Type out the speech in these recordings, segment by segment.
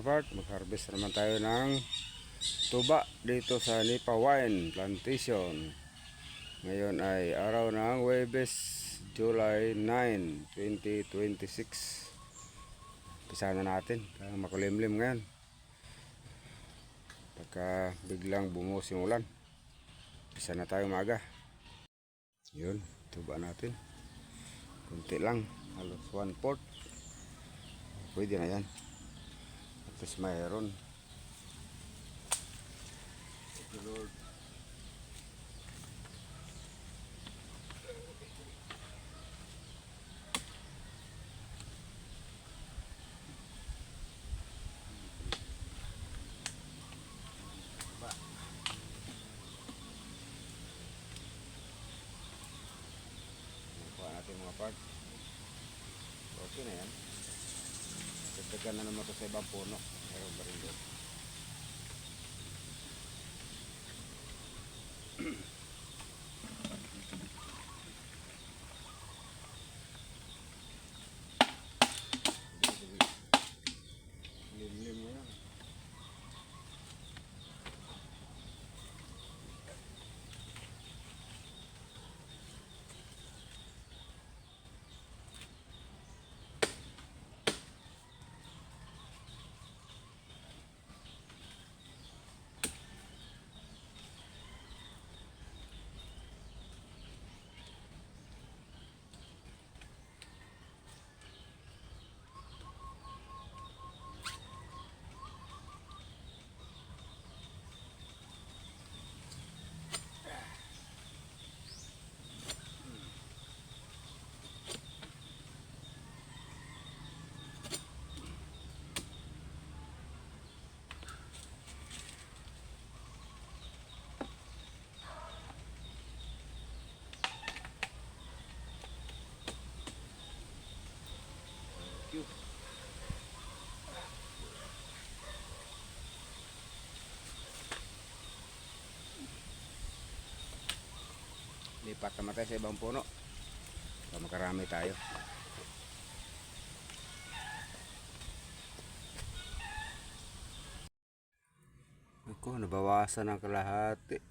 mga part, mag-harvest naman tayo ng tuba dito sa Nipa Wine Plantation. Ngayon ay araw ng Huwebes, July 9, 2026. Pisa na natin, makulimlim ngayon. Pagka biglang bumuhos yung ulan, pisa na tayo maaga. Yun, tuba natin. Kunti lang, halos 1/4. Pwede na yan. Tapos mayroon. Thank you, Lord. Kuha natin mga part. Okay na yan. Dagdagan na naman ito sa ibang puno. Mayroon ba rin doon? Limlim mo yan. Lipat naman tayo sa ibang puno para makarami tayo. Ako, nabawasan ng kalahati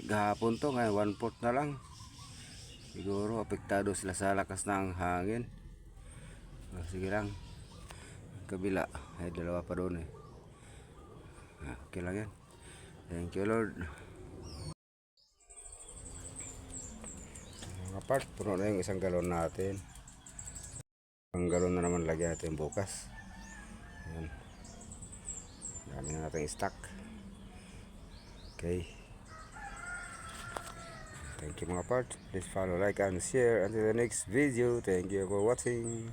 gahapon to, ngayon 1/4 na lang. Siguro apektado sila sa lakas ng hangin. Sige lang, kabila ay dalawa pa doon eh. Okay lang yan. Thank you, Lord. Mga part, puno na yung isang galon natin. Ang galon na naman lagyan natin bukas. Ayan. Dami na natin stock. Okay. Thank you mga part. Please follow, like, and share. Until the next video. Thank you for watching.